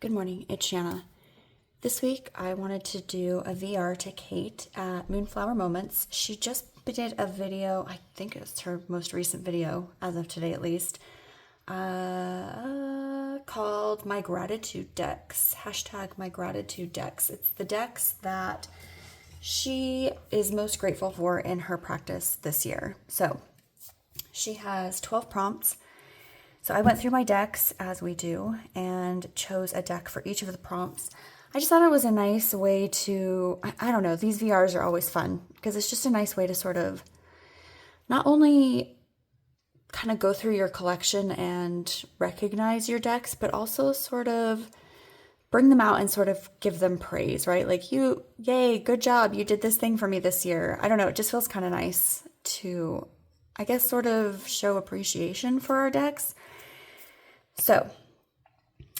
Good morning, it's Shanna. This week I wanted to do a VR to Kait at Moonflower Moments. She just did a video, I think it's her most recent video, as of today at least, called My Gratitude Decks, hashtag My Gratitude Decks. It's the decks that she is most grateful for in her practice this year. So she has 12 prompts. So I went through my decks, as we do, and chose a deck for each of the prompts. I just thought it was a nice way to, I don't know, these VRs are always fun because it's just a nice way to sort of not only kind of go through your collection and recognize your decks, but also sort of bring them out and sort of give them praise, right? Like yay, good job, you did this thing for me this year. I don't know, it just feels kind of nice to, I guess, sort of show appreciation for our decks. So,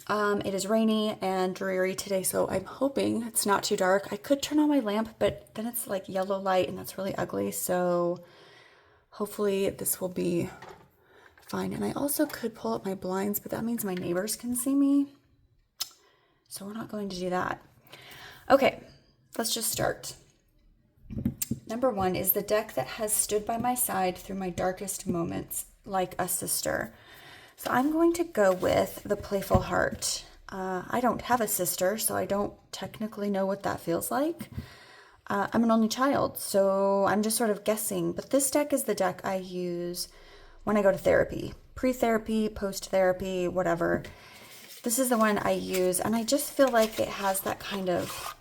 it is rainy and dreary today, so I'm hoping it's not too dark. I could turn on my lamp, but then it's like yellow light and that's really ugly, so hopefully this will be fine. And I also could pull up my blinds, but that means my neighbors can see me, so we're not going to do that. Okay, let's just start. Number one is the deck that has stood by my side through my darkest moments, like a sister. So I'm going to go with the Playful Heart. I don't have a sister, so I don't technically know what that feels like. I'm an only child, so I'm just sort of guessing. But this deck is the deck I use when I go to therapy. Pre-therapy, post-therapy, whatever. This is the one I use, and I just feel like it has that kind of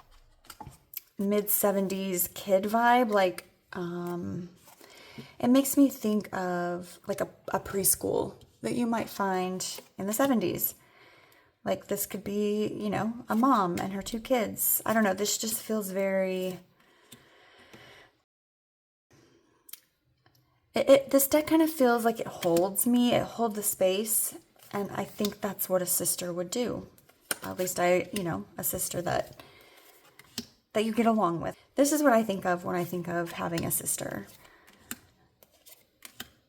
mid-70s kid vibe. Like, it makes me think of like a preschool that you might find in the 70s. Like this could be, you know, a mom and her two kids. I don't know, this just feels very... This deck kind of feels like it holds me, it holds the space, and I think that's what a sister would do. At least a sister that you get along with. This is what I think of when I think of having a sister.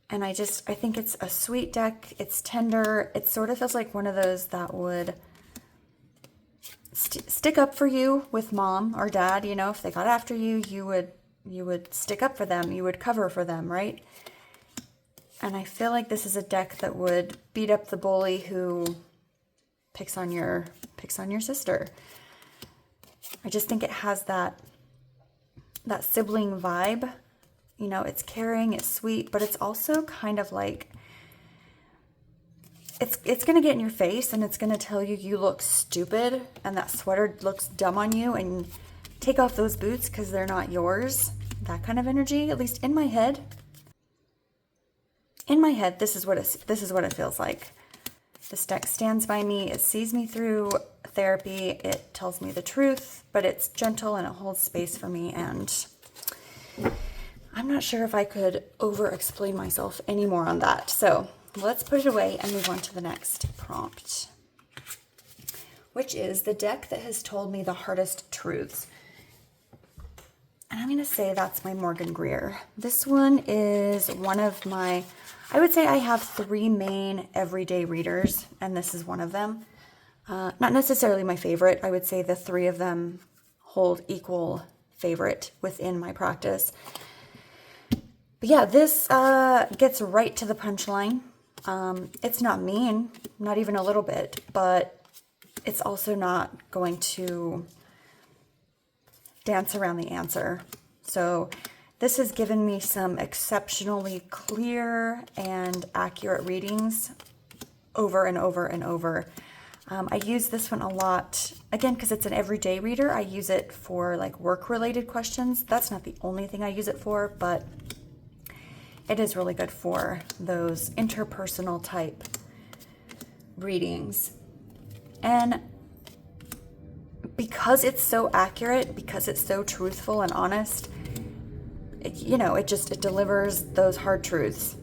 And I think it's a sweet deck. It's tender. It sort of feels like one of those that would stick up for you with mom or dad. You know, if they got after you, you would stick up for them. You would cover for them, right? And I feel like this is a deck that would beat up the bully who picks on your sister. I just think it has that sibling vibe. You know, it's caring, it's sweet, but it's also kind of like, it's going to get in your face and it's going to tell you you look stupid and that sweater looks dumb on you and take off those boots because they're not yours. That kind of energy, at least in my head. In my head, this is what it feels like. This deck stands by me. It sees me through therapy. It tells me the truth, but it's gentle and it holds space for me, and I'm not sure if I could over-explain myself anymore on that. So let's put it away and move on to the next prompt, which is the deck that has told me the hardest truths. And I'm going to say that's my Morgan Greer. This one is one of my, I would say I have three main everyday readers, and this is one of them. Not necessarily my favorite. I would say the three of them hold equal favorite within my practice. But yeah, this gets right to the punchline. It's not mean, not even a little bit, but it's also not going to dance around the answer. So this has given me some exceptionally clear and accurate readings over and over and over. I use this one a lot, again, because it's an everyday reader. I use it for like work-related questions. That's not the only thing I use it for, but it is really good for those interpersonal type readings. And because it's so accurate, because it's so truthful and honest, it delivers those hard truths.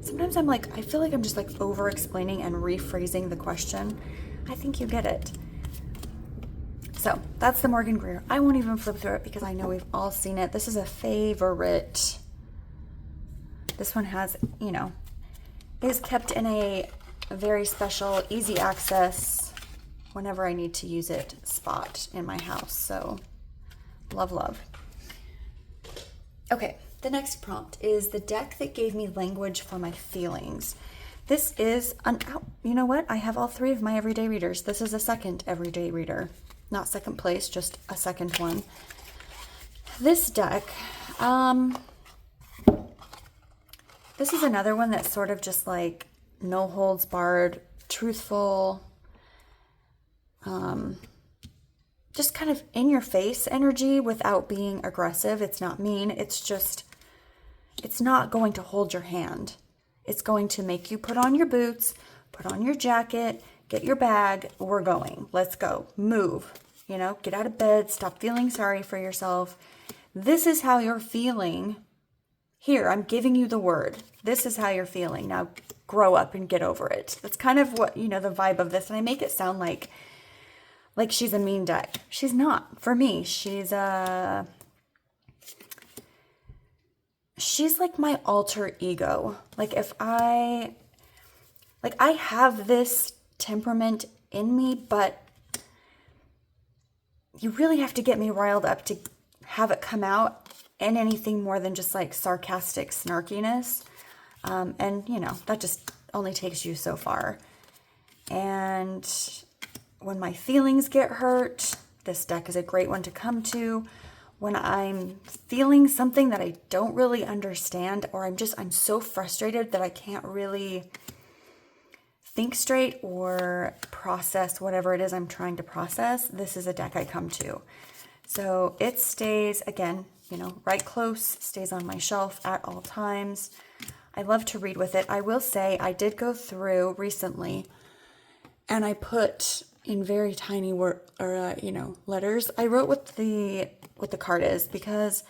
Sometimes I'm like, I feel like I'm just like over explaining and rephrasing the question. I think you get it. So that's the Morgan Greer. I won't even flip through it because I know we've all seen it. This is a favorite. This one has, is kept in a a very special, easy access, whenever I need to use it, spot in my house. So love, love. Okay, the next prompt is the deck that gave me language for my feelings. This is you know what? I have all three of my everyday readers. This is a second everyday reader. Not second place, just a second one. This deck, this is another one that's sort of just like no holds barred, truthful, just kind of in your face energy without being aggressive. It's not mean. It's not going to hold your hand. It's going to make you put on your boots, put on your jacket, get your bag. We're going. Let's go. Move. Get out of bed. Stop feeling sorry for yourself. This is how you're feeling. Here, I'm giving you the word. This is how you're feeling. Now grow up and get over it. That's kind of what, the vibe of this. And I make it sound like she's a mean deck. She's not. For me, she's like my alter ego. I have this temperament in me, but you really have to get me riled up to have it come out in anything more than just like sarcastic snarkiness. And that just only takes you so far. And when my feelings get hurt, this deck is a great one to come to. When I'm feeling something that I don't really understand, or I'm so frustrated that I can't really think straight or process whatever it is I'm trying to process, this is a deck I come to. So it stays, again, right close, stays on my shelf at all times. I love to read with it. I will say I did go through recently and I put in very tiny letters. I wrote what the card is because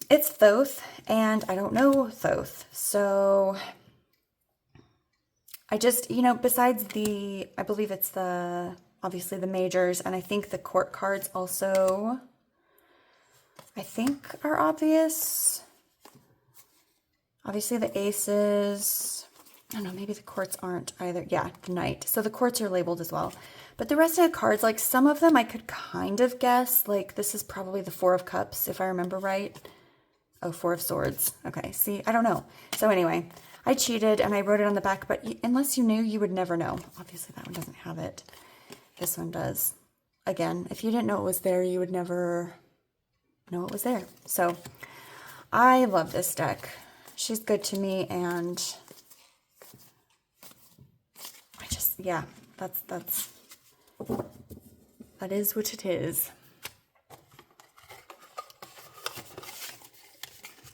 it's Thoth and I don't know Thoth. So I just, besides I believe it's obviously the majors, and I think the court cards also, are obvious. Obviously the aces, I don't know, maybe the courts aren't either. Yeah, the knight. So the courts are labeled as well. But the rest of the cards, some of them I could kind of guess. This is probably the Four of Cups, if I remember right. Oh, Four of Swords. Okay, see, I don't know. So anyway, I cheated and I wrote it on the back, but unless you knew, you would never know. Obviously that one doesn't have it. This one does. Again, if you didn't know it was there, you would never know it was there. So I love this deck. She's good to me, and that is what it is.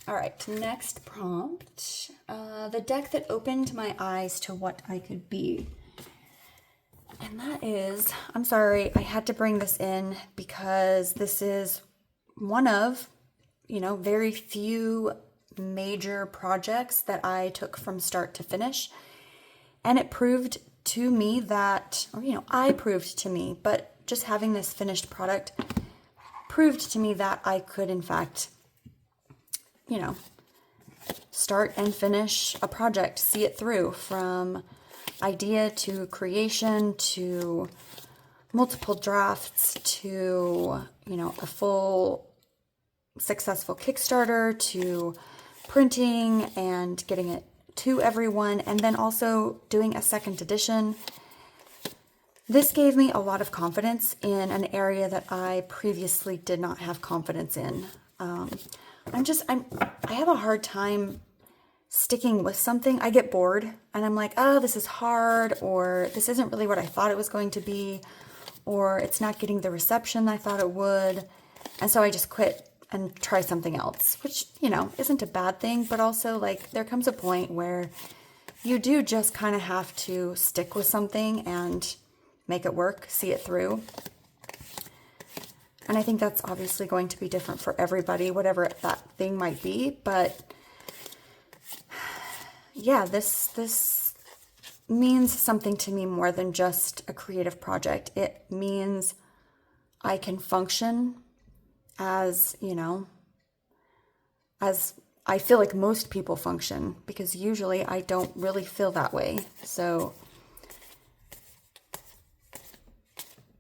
All right, next prompt. The deck that opened my eyes to what I could be. And that is, I'm sorry, I had to bring this in because this is one of, very few major projects that I took from start to finish. And it proved to me that, I proved to me, but just having this finished product proved to me that I could, in fact, start and finish a project, see it through from idea to creation to multiple drafts to, a full successful Kickstarter to printing and getting it to everyone, and then also doing a second edition. This gave me a lot of confidence in an area that I previously did not have confidence in. I have a hard time sticking with something. I get bored and I'm like, oh, this is hard, or this isn't really what I thought it was going to be, or it's not getting the reception I thought it would. And so I just quit and try something else, which, isn't a bad thing, but also there comes a point where you do just kind of have to stick with something and make it work, see it through. And I think that's obviously going to be different for everybody, whatever that thing might be. But yeah, this means something to me more than just a creative project. It means I can function as, as I feel like most people function, because usually I don't really feel that way. So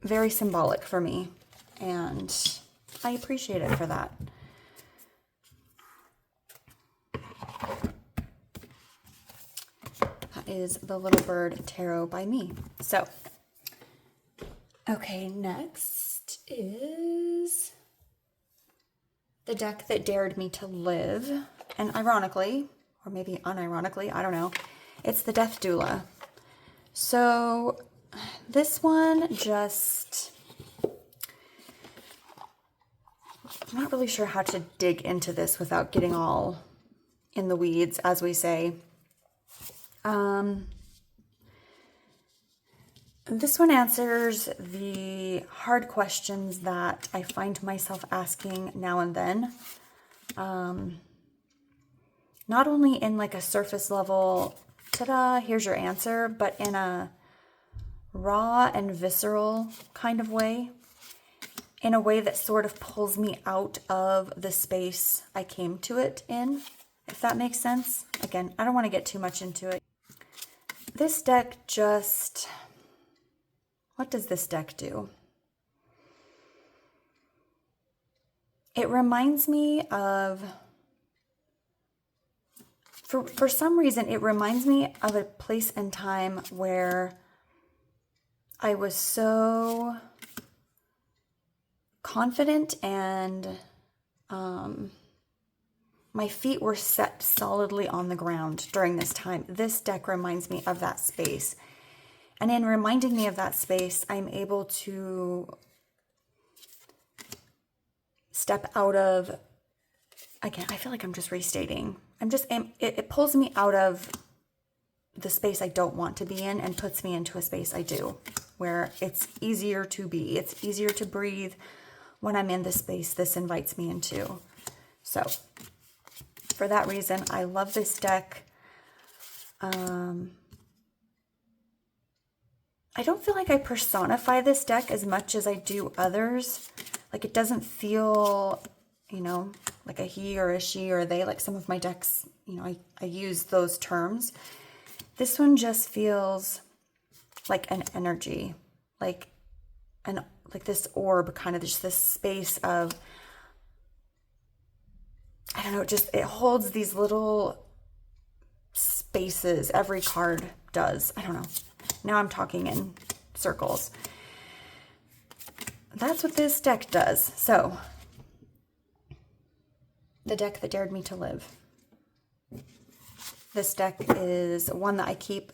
very symbolic for me, and I appreciate it for that. That is the Little Bird Tarot by me. So, okay, next is the deck that dared me to live. And ironically, or maybe unironically, I don't know, it's the Death Doula. So this one just, I'm not really sure how to dig into this without getting all in the weeds, as we say. This one answers the hard questions that I find myself asking now and then. Not only in like a surface level, ta-da, here's your answer, but in a raw and visceral kind of way. In a way that sort of pulls me out of the space I came to it in, if that makes sense. Again, I don't want to get too much into it. This deck just... What does this deck do? It reminds me of... For some reason, it reminds me of a place and time where I was so confident and my feet were set solidly on the ground during this time. This deck reminds me of that space. And in reminding me of that space, I'm able to step out of, again, I feel like I'm just restating. It pulls me out of the space I don't want to be in and puts me into a space I do, where it's easier to be. It's easier to breathe when I'm in the space this invites me into. So for that reason, I love this deck. I don't feel like I personify this deck as much as I do others. Like, it doesn't feel, you know, like a he or a she or a they, like some of my decks, you know, I use those terms. This one just feels like an energy, like this orb, kind of just this space of, I don't know, it holds these little spaces. Every card does. I don't know. Now I'm talking in circles. That's what this deck does. So, the deck that dared me to live. This deck is one that I keep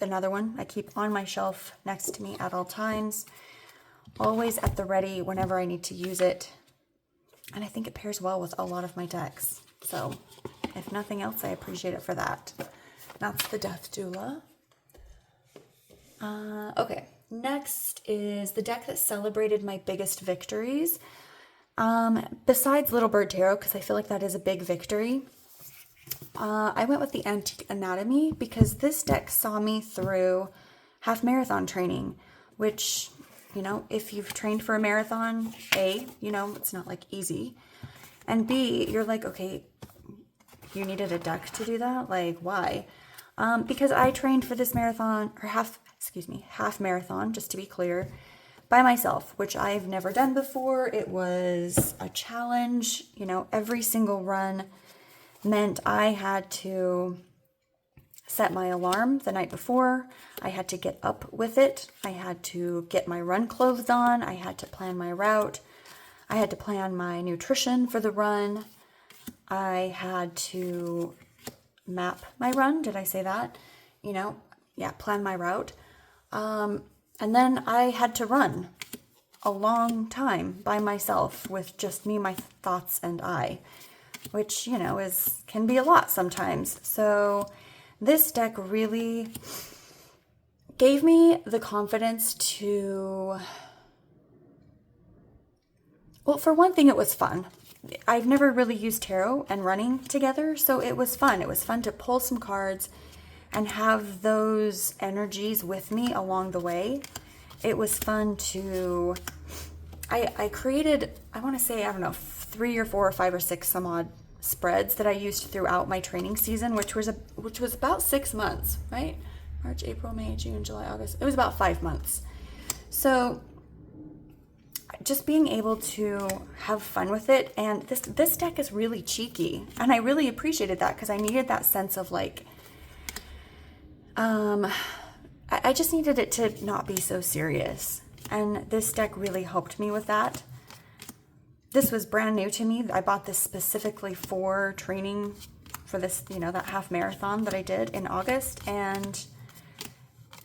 on my shelf next to me at all times. Always at the ready whenever I need to use it. And I think it pairs well with a lot of my decks. So, if nothing else, I appreciate it for that. That's the Death Doula. Okay, next is the deck that celebrated my biggest victories. Besides Little Bird Tarot, because I feel like that is a big victory, I went with the Antique Anatomy because this deck saw me through half marathon training, which, you know, if you've trained for a marathon, A, you know, it's not like easy. And B, you're like, okay, you needed a deck to do that? Like, why? Because I trained for this marathon, or half marathon, just to be clear, by myself, which I've never done before. It was a challenge. You know, every single run meant I had to set my alarm the night before. I had to get up with it. I had to get my run clothes on. I had to plan my route. I had to plan my nutrition for the run. I had to map my run. Did I say that? You know, yeah, plan my route. And then I had to run a long time by myself with just me, my thoughts, and I, which, you know, can be a lot sometimes. So this deck really gave me the confidence to, well, for one thing, it was fun. I've never really used tarot and running together, so it was fun. It was fun to pull some cards and have those energies with me along the way. It was fun to, I created, I want to say, I don't know, 3 or 4 or 5 or 6 some odd spreads that I used throughout my training season, which was about 6 months, right? March, April, May, June, July, August. It was about 5 months. So just being able to have fun with it, and this deck is really cheeky, and I really appreciated that because I needed that sense of like, I just needed it to not be so serious, and this deck really helped me with that. This was brand new to me. I bought this specifically for training for this, that half marathon that I did in August, and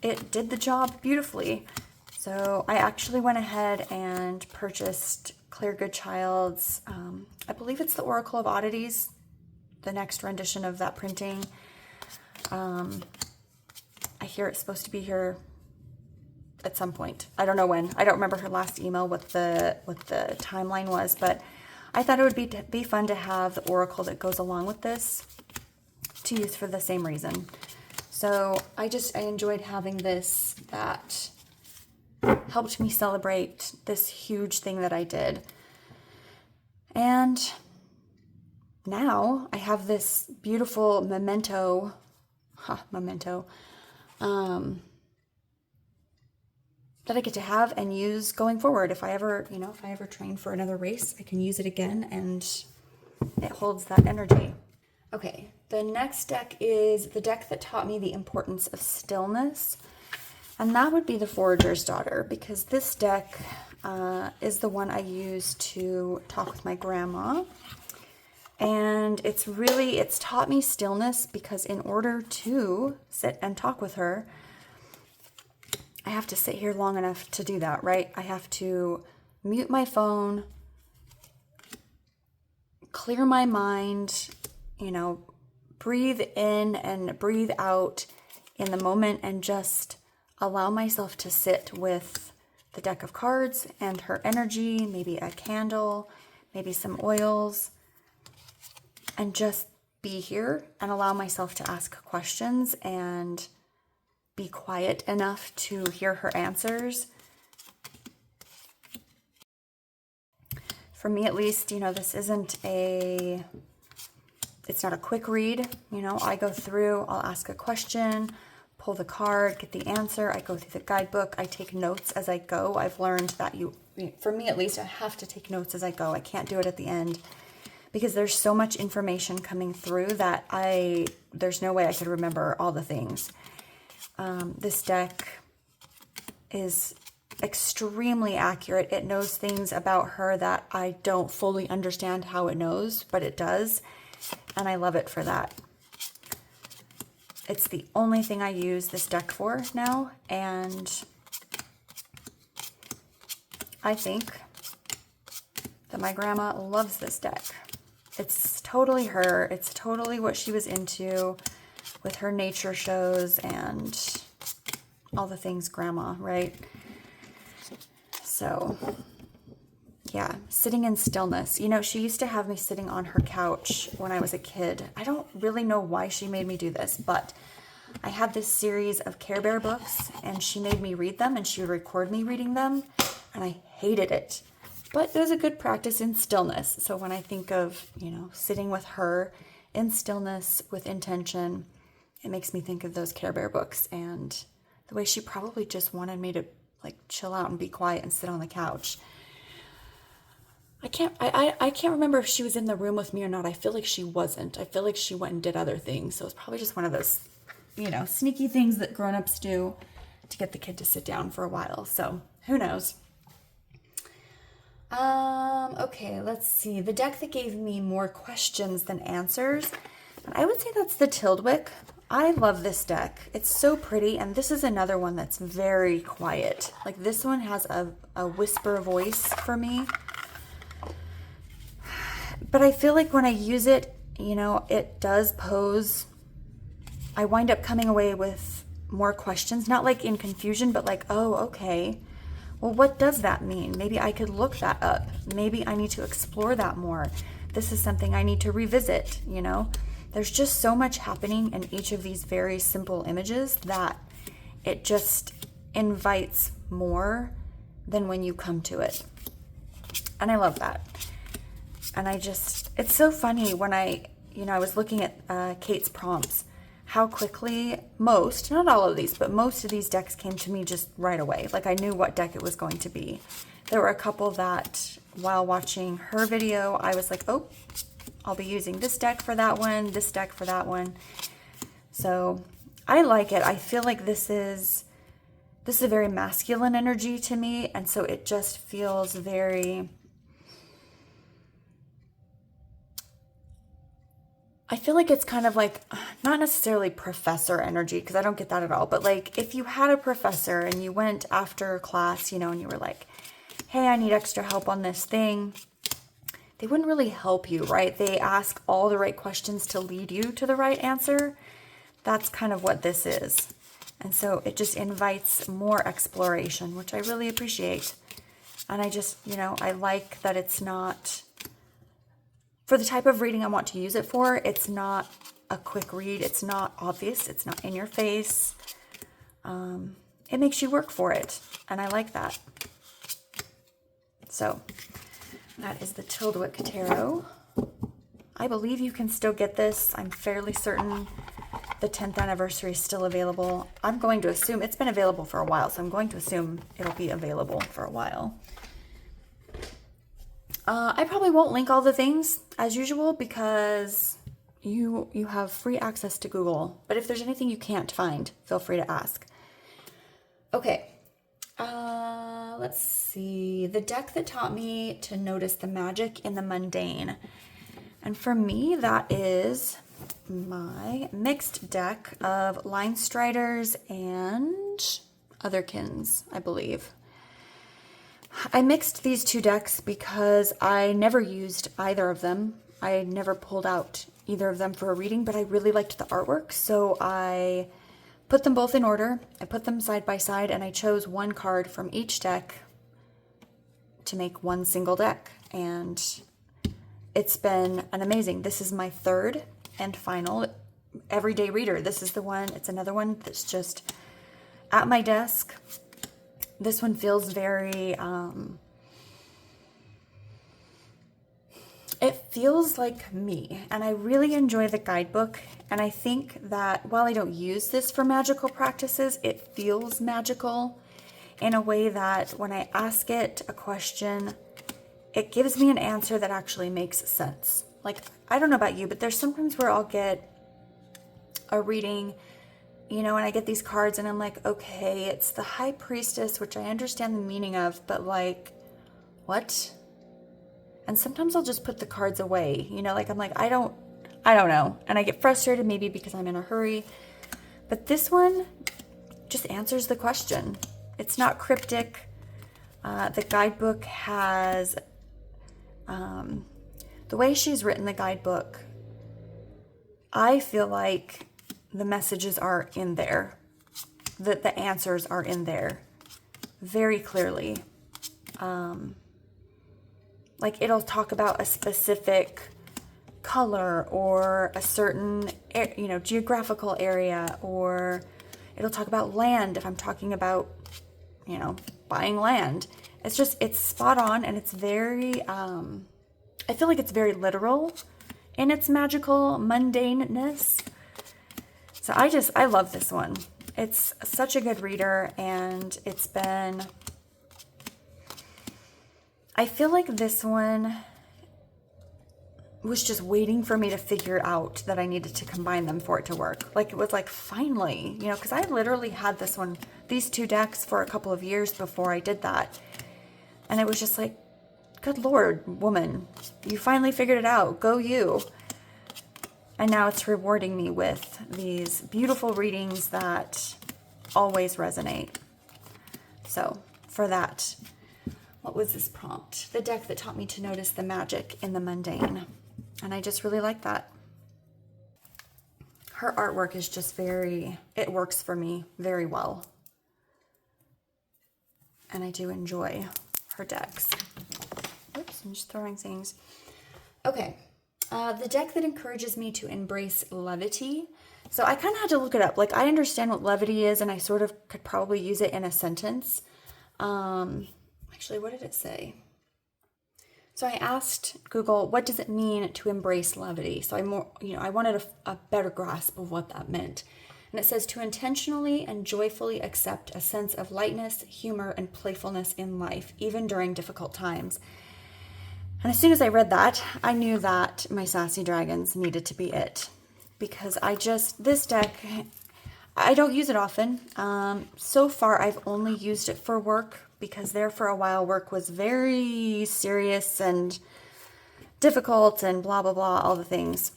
it did the job beautifully. So I actually went ahead and purchased Claire Goodchild's, I believe it's the Oracle of Oddities, the next rendition of that printing. I hear it's supposed to be here at some point. I don't know when. I don't remember her last email, what the timeline was, but I thought it would be fun to have the Oracle that goes along with this to use for the same reason. So I enjoyed having this that helped me celebrate this huge thing that I did. And now I have this beautiful memento that I get to have and use going forward. If I ever train for another race, I can use it again, and it holds that energy. Okay, the next deck is the deck that taught me the importance of stillness. And that would be the Forager's Daughter, because this deck is the one I use to talk with my grandma. And it's taught me stillness because in order to sit and talk with her, I have to sit here long enough to do that, right? I have to mute my phone, clear my mind, breathe in and breathe out in the moment, and just allow myself to sit with the deck of cards and her energy, maybe a candle, maybe some oils, and just be here and allow myself to ask questions and be quiet enough to hear her answers. For me, at least, this it's not a quick read. I go through, I'll ask a question, pull the card, get the answer. I go through the guidebook. I take notes as I go. I've learned that for me at least, I have to take notes as I go. I can't do it at the end because there's so much information coming through that there's no way I could remember all the things. This deck is extremely accurate. It knows things about her that I don't fully understand how it knows, but it does, and I love it for that. It's the only thing I use this deck for now, and I think that my grandma loves this deck. It's totally her. It's totally what she was into with her nature shows and all the things grandma, right? So, yeah, sitting in stillness. She used to have me sitting on her couch when I was a kid. I don't really know why she made me do this, but I had this series of Care Bear books, and she made me read them, and she would record me reading them, and I hated it. But it was a good practice in stillness. So when I think of, sitting with her in stillness with intention, it makes me think of those Care Bear books and the way she probably just wanted me to chill out and be quiet and sit on the couch. I can't remember if she was in the room with me or not. I feel like she wasn't. I feel like she went and did other things. So it's probably just one of those, sneaky things that grown-ups do to get the kid to sit down for a while. So who knows? Okay, let's see. The deck that gave me more questions than answers, and I would say that's the Tildwick. I love this deck. It's so pretty, and this is another one that's very quiet. This one has a whisper voice for me. But I feel like when I use it, it does pose, I wind up coming away with more questions, not in confusion, but oh, okay. Well, what does that mean? Maybe I could look that up. Maybe I need to explore that more. This is something I need to revisit, There's just so much happening in each of these very simple images that it just invites more than when you come to it. And I love that. And it's so funny when I was looking at Kait's prompts, how quickly not all of these, but most of these decks came to me just right away. Like I knew what deck it was going to be. There were a couple that while watching her video, I was like, oh, I'll be using this deck for that one, this deck for that one. So I like it. I feel like this is a very masculine energy to me. And so it just feels very, I feel like it's kind of like, not necessarily professor energy, because I don't get that at all. But like if you had a professor and you went after class, and you were like, hey, I need extra help on this thing. They wouldn't really help you, right? They ask all the right questions to lead you to the right answer. That's kind of what this is. And so it just invites more exploration, which I really appreciate. And I just, I like that it's not, for the type of reading I want to use it for, it's not a quick read. It's not obvious. It's not in your face. It makes you work for it. And I like that. So that is the Tildewick Tarot. I believe you can still get this. I'm fairly certain the 10th anniversary is still available. I'm going to assume it's been available for a while, so I'm going to assume it'll be available for a while. I probably won't link all the things as usual because you have free access to Google. But if there's anything you can't find, feel free to ask. Okay. Let's see. The deck that taught me to notice the magic in the mundane. And for me, that is my mixed deck of Line Striders and Otherkins, I believe. I mixed these two decks because I never used either of them. I never pulled out either of them for a reading, but I really liked the artwork, so I put them both in order. I put them side by side, and I chose one card from each deck to make one single deck, and it's been an amazing. This is my third and final everyday reader. This is the one. It's another one that's just at my desk. This one feels very, it feels like me, and I really enjoy the guidebook. And I think that while I don't use this for magical practices, it feels magical in a way that when I ask it a question, it gives me an answer that actually makes sense. Like, I don't know about you, but there's sometimes where I'll get a reading, and I get these cards and I'm like, okay, it's the High Priestess, which I understand the meaning of, but like, what? And sometimes I'll just put the cards away, like I'm like, I don't know. And I get frustrated maybe because I'm in a hurry. But this one just answers the question. It's not cryptic. The guidebook has, the way she's written the guidebook, I feel like the messages are in there, that the answers are in there very clearly. Like it'll talk about a specific color or a certain, geographical area, or it'll talk about land if I'm talking about, buying land. It's spot on, and it's very, I feel like it's very literal in its magical mundaneness. So I love this one. It's such a good reader, and I feel like this one was just waiting for me to figure out that I needed to combine them for it to work. Like it was like, finally, because I literally had these two decks for a couple of years before I did that. And it was just like, good Lord, woman, you finally figured it out. Go you. And now it's rewarding me with these beautiful readings that always resonate. So for that, what was this prompt? The deck that taught me to notice the magic in the mundane. And I just really like that. Her artwork is just it works for me very well. And I do enjoy her decks. Oops, I'm just throwing things. Okay. The deck that encourages me to embrace levity. So I kind of had to look it up. Like, I understand what levity is, and I sort of could probably use it in a sentence. Actually, what did it say? So I asked Google, what does it mean to embrace levity? So I wanted a better grasp of what that meant. And it says to intentionally and joyfully accept a sense of lightness, humor, and playfulness in life, even during difficult times. And as soon as I read that, I knew that my Sassy Dragons needed to be it. Because this deck, I don't use it often. So far, I've only used it for work, because there for a while work was very serious and difficult and blah, blah, blah, all the things.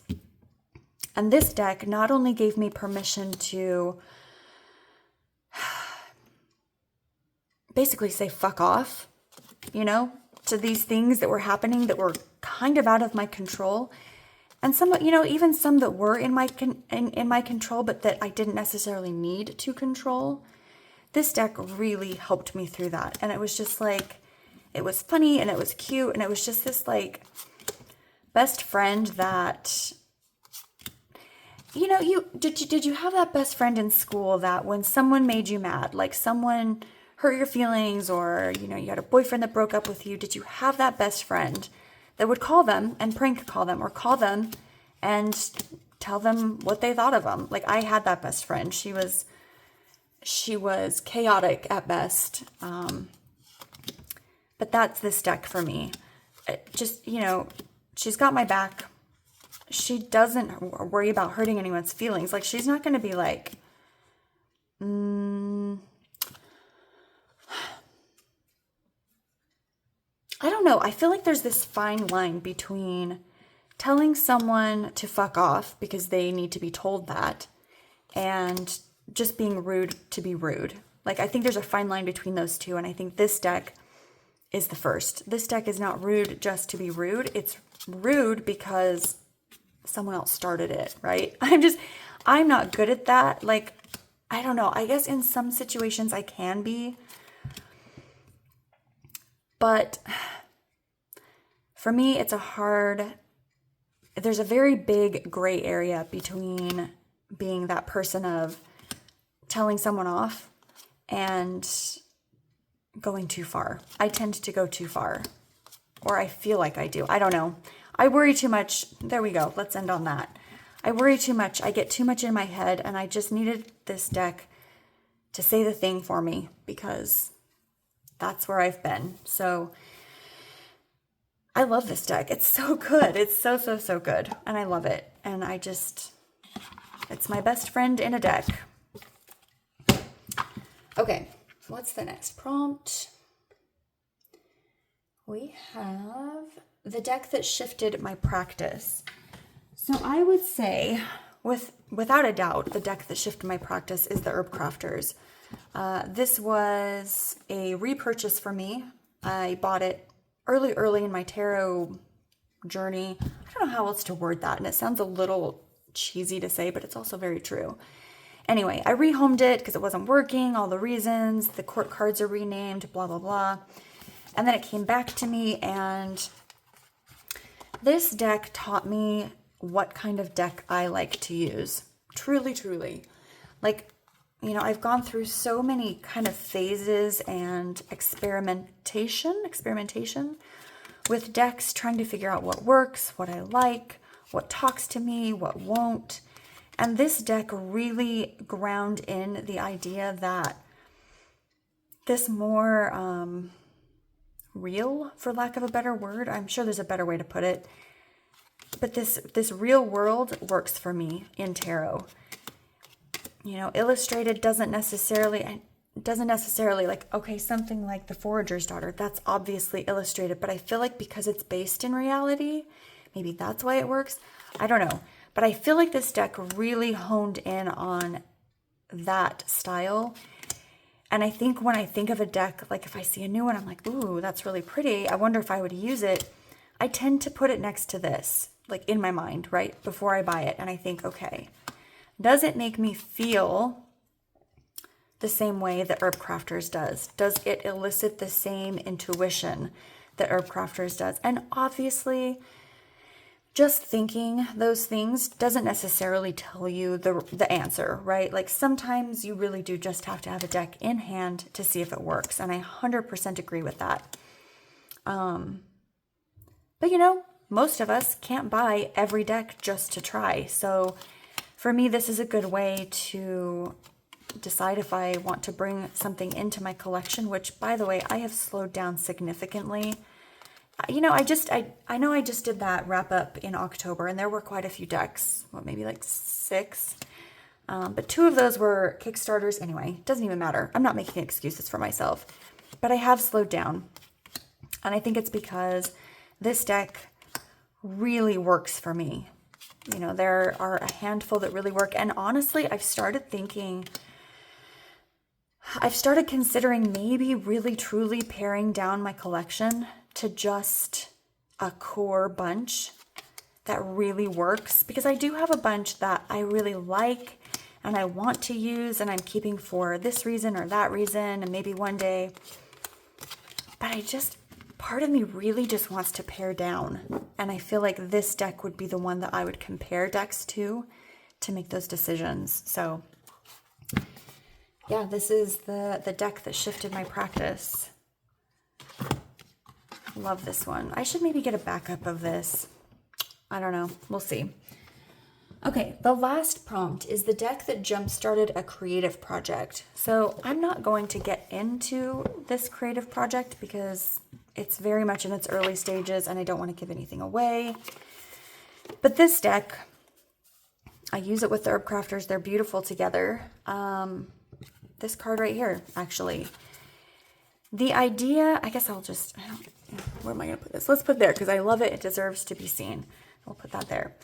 And this deck not only gave me permission to basically say fuck off, to these things that were happening that were kind of out of my control. And some, even some that were in my control, but that I didn't necessarily need to control. This deck really helped me through that. And it was just like, it was funny and it was cute. And it was just this like best friend that, did you have that best friend in school that when someone made you mad, like someone hurt your feelings, or, you had a boyfriend that broke up with you, did you have that best friend that would call them and prank call them, or call them and tell them what they thought of them? Like, I had that best friend. She was chaotic at best. But that's this deck for me. She's got my back. She doesn't worry about hurting anyone's feelings. Like, she's not going to be like, I don't know. I feel like there's this fine line between telling someone to fuck off because they need to be told that, and just being rude to be rude. Like, I think there's a fine line between those two, and I think this deck is the first. This deck is not rude just to be rude. It's rude because someone else started it, right? I'm not good at that. Like, I don't know. I guess in some situations I can be. But for me, there's a very big gray area between being that person of telling someone off and going too far. I tend to go too far, or I feel like I do. I don't know. I worry too much. There we go. Let's end on that. I worry too much. I get too much in my head, and I just needed this deck to say the thing for me, because that's where I've been. So I love this deck. It's so good. It's so, so, so good. And I love it. And it's my best friend in a deck. Okay, what's the next prompt? We have the deck that shifted my practice. So I would say, without a doubt, the deck that shifted my practice is the Herb Crafters. This was a repurchase for me. I bought it early in my tarot journey. I don't know how else to word that, and it sounds a little cheesy to say, but it's also very true. Anyway, I rehomed it because it wasn't working, all the reasons, the court cards are renamed, blah, blah, blah. And then it came back to me, and this deck taught me what kind of deck I like to use. Truly, truly. Like, I've gone through so many kind of phases and experimentation with decks, trying to figure out what works, what I like, what talks to me, what won't. And this deck really ground in the idea that this more real, for lack of a better word, I'm sure there's a better way to put it, but this real world works for me in tarot. Illustrated doesn't necessarily like, okay, something like The Forager's Daughter, that's obviously illustrated, but I feel like because it's based in reality, maybe that's why it works. I don't know. But I feel like this deck really honed in on that style. And I think when I think of a deck, like if I see a new one, I'm like, ooh, that's really pretty. I wonder if I would use it. I tend to put it next to this, like in my mind, right, before I buy it. And I think, okay, does it make me feel the same way that Herb Crafters does? Does it elicit the same intuition that Herb Crafters does? And obviously, just thinking those things doesn't necessarily tell you the answer, right? Like, sometimes you really do just have to have a deck in hand to see if it works. And I 100% agree with that. But most of us can't buy every deck just to try. So for me, this is a good way to decide if I want to bring something into my collection, which, by the way, I have slowed down significantly. I know I just did that wrap up in October, and there were quite a few decks, maybe like 6. But 2 of those were Kickstarters. Anyway, it doesn't even matter. I'm not making excuses for myself, but I have slowed down. And I think it's because this deck really works for me. There are a handful that really work. And honestly, I've started considering maybe really truly paring down my collection to just a core bunch that really works, because I do have a bunch that I really like and I want to use and I'm keeping for this reason or that reason and maybe one day. But part of me really just wants to pare down. And I feel like this deck would be the one that I would compare decks to make those decisions. So yeah, this is the deck that shifted my practice. Love this one. I should maybe get a backup of this. I don't know. We'll see. Okay, the last prompt is the deck that jump-started a creative project. So I'm not going to get into this creative project because it's very much in its early stages and I don't want to give anything away. But this deck, I use it with the Herb Crafters. They're beautiful together. This card right here, actually. The idea, I guess where am I going to put this? Let's put it there because I love it. It deserves to be seen. I'll put that there.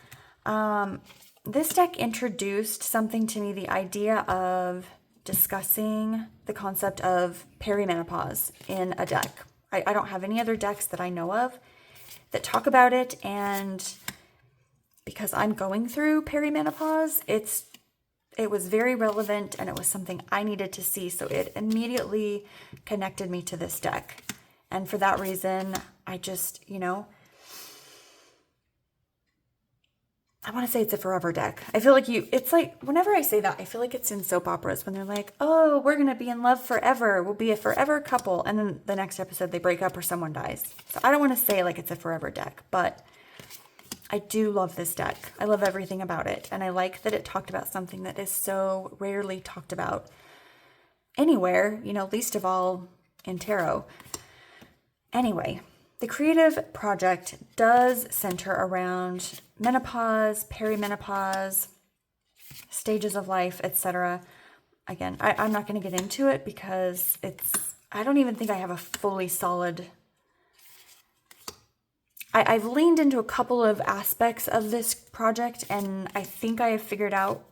This deck introduced something to me, the idea of discussing the concept of perimenopause in a deck. I don't have any other decks that I know of that talk about it, and because I'm going through perimenopause, it was very relevant and it was something I needed to see, so it immediately connected me to this deck. And for that reason, I just, I want to say it's a forever deck. I feel like it's like, whenever I say that, I feel like it's in soap operas when they're like, oh, we're going to be in love forever. We'll be a forever couple. And then the next episode they break up or someone dies. So I don't want to say like it's a forever deck, but I do love this deck. I love everything about it. And I like that it talked about something that is so rarely talked about anywhere, least of all in tarot. Anyway, the creative project does center around menopause, perimenopause, stages of life, etc. Again, I'm not going to get into it because I don't even think I have a fully solid... I've leaned into a couple of aspects of this project, and I think I have figured out,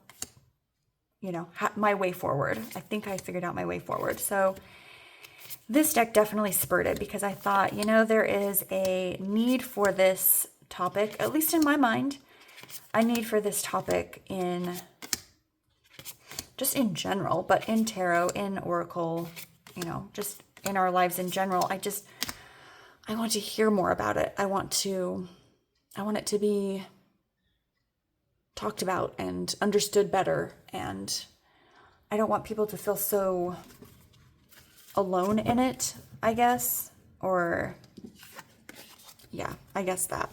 my way forward. I think I figured out my way forward. So this deck definitely spurred it because I thought, there is a need for this topic, at least in my mind, a need for this topic just in general, but in tarot, in oracle, just in our lives in general. I want to hear more about it. I want it to be talked about and understood better. And I don't want people to feel so alone in it, I guess. Or, yeah, I guess that,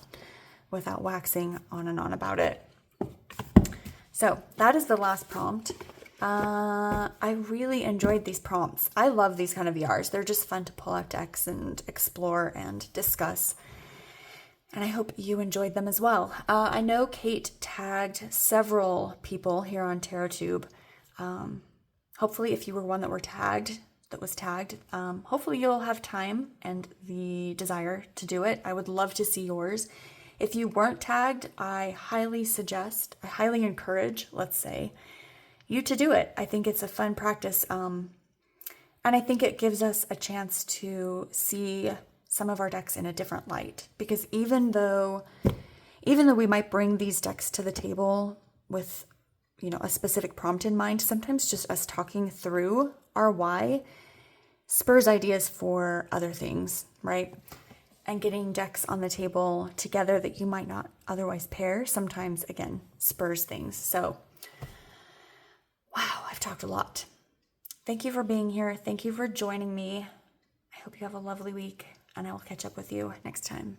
without waxing on and on about it. So that is the last prompt. I really enjoyed these prompts. I love these kind of VRs. They're just fun to pull out decks and explore and discuss. And I hope you enjoyed them as well. I know Kait tagged several people here on TarotTube. Hopefully, if you were one that was tagged, hopefully you'll have time and the desire to do it. I would love to see yours. If you weren't tagged, I highly encourage, let's say, you to do it. I think it's a fun practice. And I think it gives us a chance to see some of our decks in a different light. Because even though we might bring these decks to the table with, a specific prompt in mind, sometimes just us talking through our why spurs ideas for other things, right? And getting decks on the table together that you might not otherwise pair sometimes, again, spurs things. So, wow, I've talked a lot. Thank you for being here. Thank you for joining me. I hope you have a lovely week, and I will catch up with you next time.